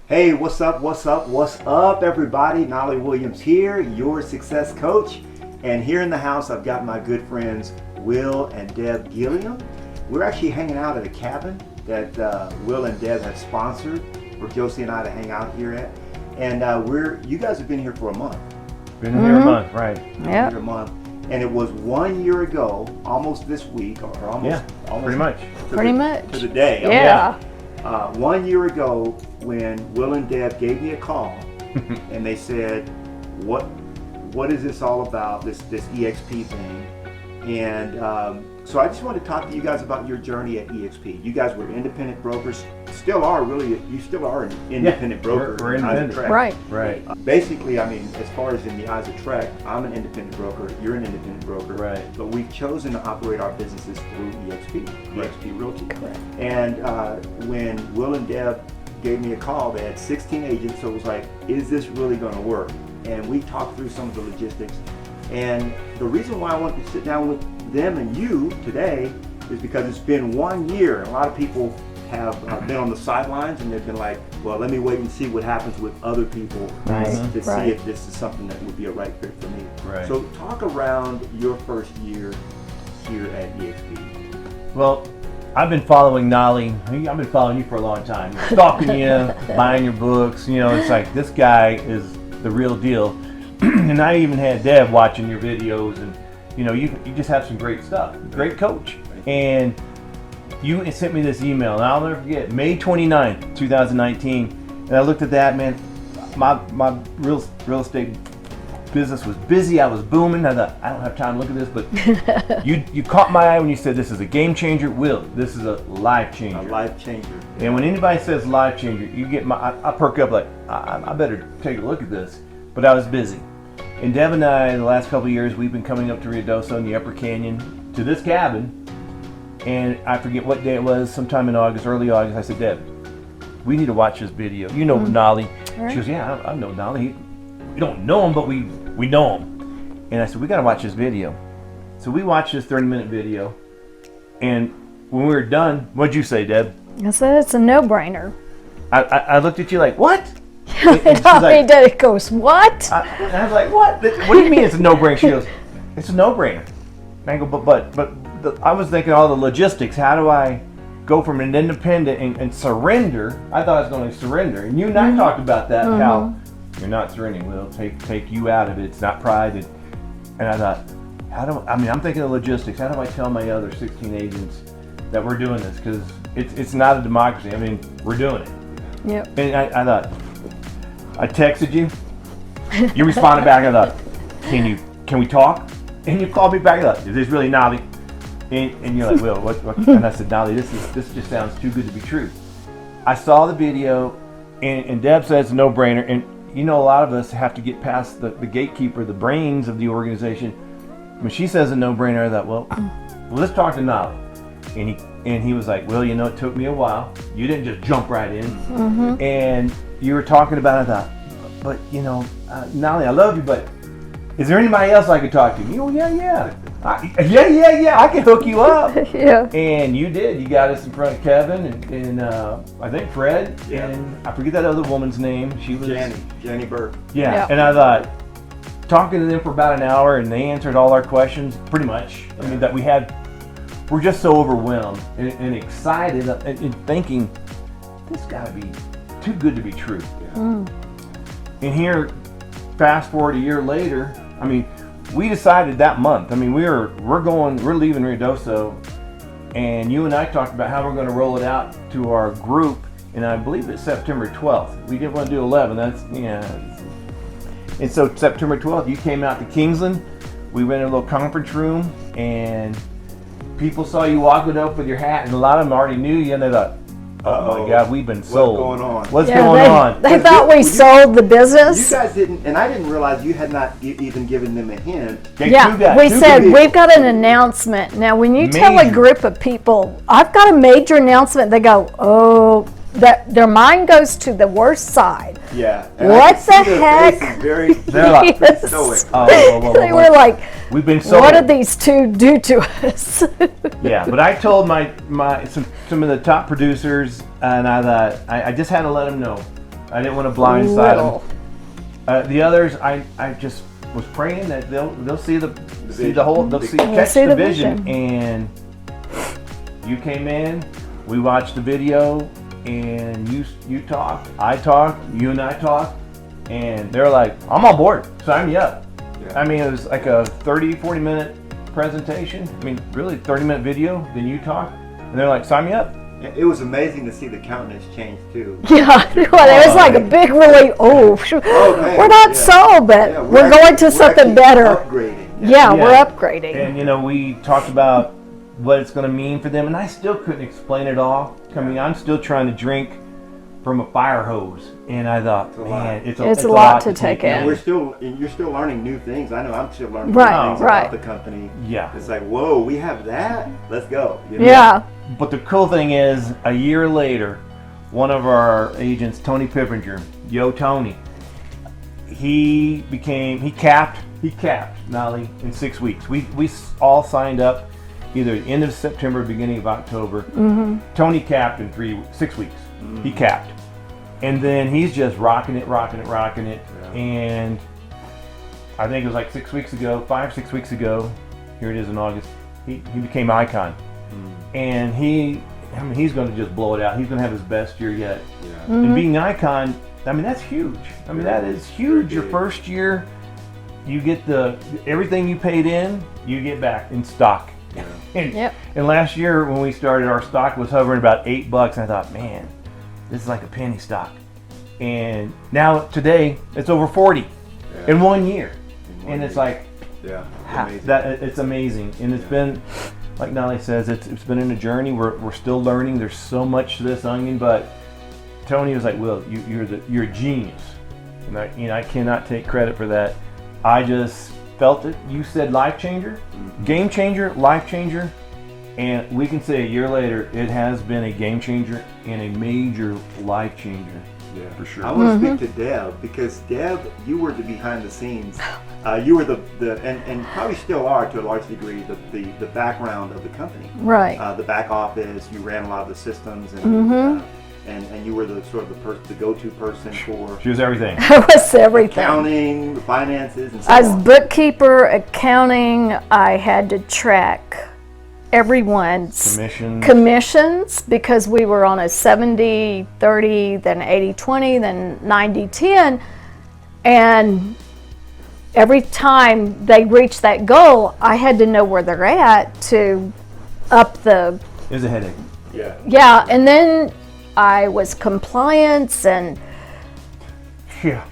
Hey, what's up, everybody? Knolly Williams here, your success coach. And here in the house, I've got my good friends, Will and Deb Gilliam. We're actually hanging out at a cabin that Will and Deb have sponsored for Josie and I to hang out here at. And you guys have been here for a month. Been here a month, right? Yeah. A month. And it was 1 year ago, almost this week, or almost pretty much. To the day. Yeah. 1 year ago, when Will and Deb gave me a call, and they said, "What is this all about? This eXp thing?" And so I just want to talk to you guys about your journey at eXp. You guys were independent brokers, still are really. You still are an independent broker. We're independent. Right. Basically, I mean, as far as in the eyes of Trek, I'm an independent broker. You're an independent broker. Right. But we've chosen to operate our businesses through eXp Realty. Correct. And when Will and Deb gave me a call, they had 16 agents, so it was like, is this really going to work? And we talked through some of the logistics. And the reason why I wanted to sit down with them and you today is because it's been 1 year. A lot of people have been on the sidelines and they've been like, well, let me wait and see what happens with other people to see if this is something that would be a right fit for me. Right. So talk around your first year here at eXp. Well, I've been following Knolly. I've been following you for a long time. Stalking you, buying your books. You know, it's like, this guy is the real deal. And I even had Deb watching your videos, and you know, you just have some great stuff. Great coach. And you sent me this email, and I'll never forget, May 29th, 2019. And I looked at that, man. My real estate business was busy. I was booming. I thought, I don't have time to look at this, but you caught my eye when you said this is a game changer. Will, this is a life changer. A life changer. And when anybody says life changer, you get I perk up like, I better take a look at this. But I was busy. And Deb and I, the last couple of years, we've been coming up to Ruidoso in the Upper Canyon to this cabin. And I forget what day it was, sometime in August, early August. I said, Deb, we need to watch this video. You know Knolly. Right. She goes, yeah, I know Knolly. We don't know him, but we know him. And I said, we got to watch this video. So we watched this 30-minute video. And when we were done, what'd you say, Deb? I said, it's a no-brainer. I looked at you like, what? It goes, what? And I was like, what? What do you mean it's a no-brainer? She goes, it's a no-brainer. And I go, but I was thinking all the logistics. How do I go from an independent and surrender? I thought I was going to surrender. And you and I talked about that, how you're not surrendering. We'll take you out of it. It's not pride. And I thought, I'm thinking of logistics. How do I tell my other 16 agents that we're doing this? Because it's not a democracy. I mean, we're doing it. Yep. And I thought, I texted you. You responded back. I thought, can we talk? And you called me back. I thought, is this really Knolly? And you're like, Will, what? And I said, Knolly, this just sounds too good to be true. I saw the video, and Deb said it's a no-brainer. And you know, a lot of us have to get past the gatekeeper, the brains of the organization. When she says a no-brainer, I thought, well, let's talk to Knolly. And he was like, well, you know, it took me a while. You didn't just jump right in. And you were talking about it. I thought, but you know, Knolly, I love you, but is there anybody else I could talk to? You go, yeah. I can hook you up. Yeah. And you did. You got us in front of Kevin and I think Fred. Yeah. And I forget that other woman's name. She was Jenny Burke. Yeah. Yep. And I thought, talking to them for about an hour, and they answered all our questions pretty much. I mean, that we're just so overwhelmed and excited and thinking, this got to be too good to be true. And here, fast forward a year later, I mean, we decided that month. I mean, we're leaving Ruidoso, and you and I talked about how we're going to roll it out to our group, and I believe it's September 12th. We didn't want to do 11. And so September 12th, you came out to Kingsland. We went in a little conference room, and people saw you walking up with your hat, and a lot of them already knew you, and they thought, oh my God, we've been sold. What's going on? What's going on? They thought we sold the business. You guys didn't, and I didn't realize you had not even given them a hint. We said, we've got an announcement. Now, when you tell a group of people, I've got a major announcement, they go, oh, their mind goes to the worst side. Yeah. What the heck? They're like, they were like, we've been sold. What did these two do to us? Yeah, but I told some of the top producers, and I thought I just had to let them know, I didn't want to blindside Little. them. The others, I just was praying that they'll see the whole, they'll catch see the the vision. vision. And you came in, we watched the video, and you talked, I talked, you and I talked, and they're like, I'm on board, sign me up. Yeah. I mean, it was like a 30-40 minute presentation. I mean, really 30-minute video, then you talk, and they're like, sign me up. It was amazing to see the countenance change too. Yeah, well, it was like a big relief. man, We're not yeah. sold, but Yeah, we're going to we're something actually better. Upgrading. Yeah, we're Yeah. upgrading. And we talked about what it's going to mean for them, and I still couldn't explain it all. I mean, I'm still trying to drink from a fire hose, and I thought, It's a lot. man, It's a lot to take in. And you're still learning new things. I know I'm still learning Right, new things right. about the company. Yeah. It's like, whoa, we have that? Let's go. You know? Yeah. But the cool thing is, a year later, one of our agents, Tony Pippinger, Tony, he capped Knolly in 6 weeks. We all signed up either the end of September, beginning of October. Mm-hmm. Tony capped in 6 weeks. He capped. And then he's just rocking it. Yeah. And I think it was like 6 weeks ago, 5-6 weeks ago, here it is in August, he became icon. And he's going to just blow it out. He's going to have his best year yet. Yeah. And being icon, I mean, that's huge. I mean, that is huge. Your big. first year, you get everything you paid in, you get back in stock. Yeah. And, Yep. and last year when we started, our stock was hovering about $8, and I thought, man, this is like a penny stock. And now today, it's over 40 Yeah. in 1 year. In one And it's year. like, Yeah. Amazing. it's amazing. And it's been, like Knolly says, it's been in a journey. We're still learning. There's so much to this onion, but Tony was like, Will, you're a genius. And I cannot take credit for that. I just felt it. You said life changer, game changer, life changer. And we can say a year later, it has been a game changer and a major life changer. Yeah, for sure. I want to speak to Deb because Deb, you were the behind the scenes. You were and probably still are to a large degree the background of the company. Right. The back office. You ran a lot of the systems and and you were the sort of the go-to person for She was everything. It was everything. accounting, the finances, and so As on. bookkeeper, accounting, I had to track everyone's commissions because we were on a 70-30, then 80-20, then 90-10. And every time they reached that goal, I had to know where they're at to up the, It was a headache. yeah. And then I was compliance and Yeah.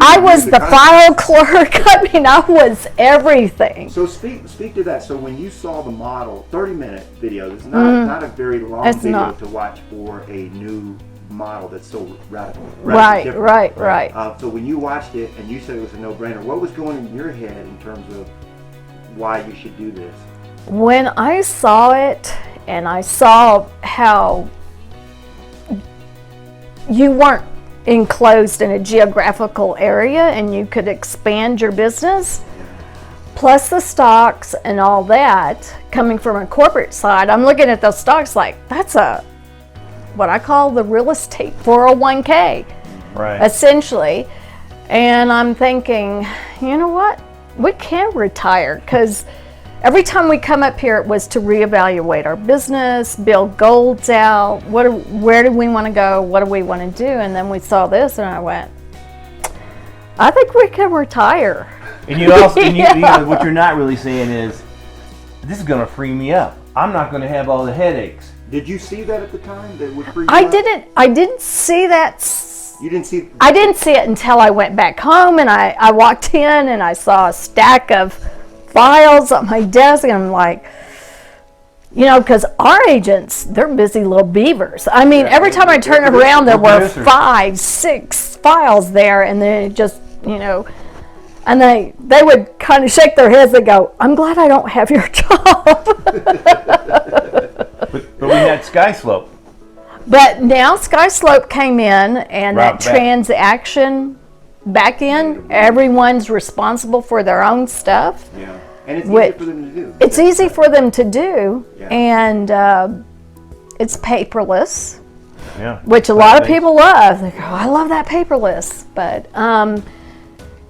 I was the file clerk. I mean, I was everything. So speak to that. So when you saw the model, 30-minute video, it's not a very long It's video not. to watch for a new model that's so radical. Right, different. right. So when you watched it and you said it was a no-brainer, what was going in your head in terms of why you should do this? When I saw it and I saw how you weren't enclosed in a geographical area and you could expand your business, plus the stocks and all that coming from a corporate side, I'm looking at those stocks like that's what I call the real estate 401k, Right. essentially. And I'm thinking, you know what? We can retire because every time we come up here, it was to reevaluate our business, build goals out. Where do we want to go? What do we want to do? And then we saw this, and I went, I think we can retire. And you also, Yeah. what you're not really saying is, this is going to free me up. I'm not going to have all the headaches. Did you see that at the time? That would free you I up? didn't see that. You didn't see. I didn't see it until I went back home, and I walked in and I saw a stack of files on my desk, and I'm like, because our agents, they're busy little beavers. I mean, Yeah, every time I turn they're around, there were producers. 5, 6 files there, and then it just, and they would kind of shake their heads and go, I'm glad I don't have your job. But we had Skyslope. But now SkySlope came in, and Right that back. transaction back in, everyone's responsible for their own stuff. Yeah, and it's Which- easy for them to do. It's easy for them to do, Yeah. and it's paperless. Yeah. which a lot of people love. They go, I love that paperless, but and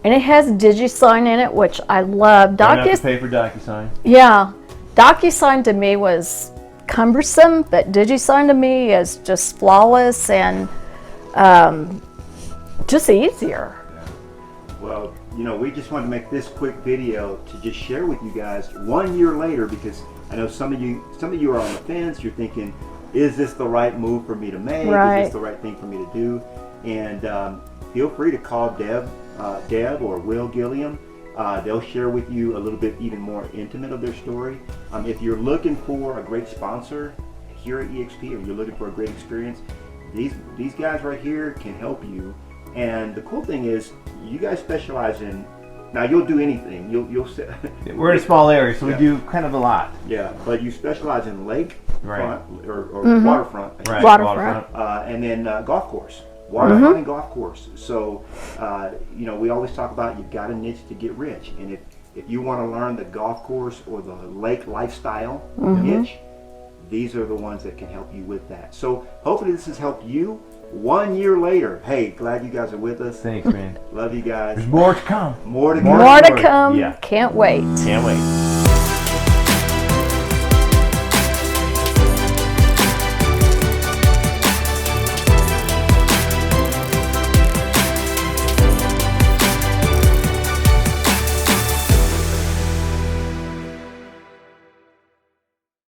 it has DigiSign in it, which I love. Don't have to pay for DocuSign. Yeah, DocuSign to me was cumbersome, but DigiSign to me is just flawless and just easier. Well, you know, we just wanted to make this quick video to just share with you guys 1 year later, because I know some of you are on the fence. You're thinking, is this the right move for me to make? Right. Is this the right thing for me to do? And feel free to call Deb or Will Gilliam. They'll share with you a little bit even more intimate of their story. If you're looking for a great sponsor here at eXp, or you're looking for a great experience, these guys right here can help you. And the cool thing is, you guys specialize in. Now you'll do anything. You'll. We're in a small area, so Yeah. we do kind of a lot. Yeah, but you specialize in lake Right. front or Mm-hmm. waterfront, Right. Waterfront. and then golf course, waterfront and golf course. So you know, we always talk about you've got a niche to get rich, and if you want to learn the golf course or the lake lifestyle niche, these are the ones that can help you with that. So hopefully this has helped you. 1 year later, hey, glad you guys are with us. Thanks, man. Love you guys. There's more to come. More to come. More to come. Yeah. Can't wait. Can't wait.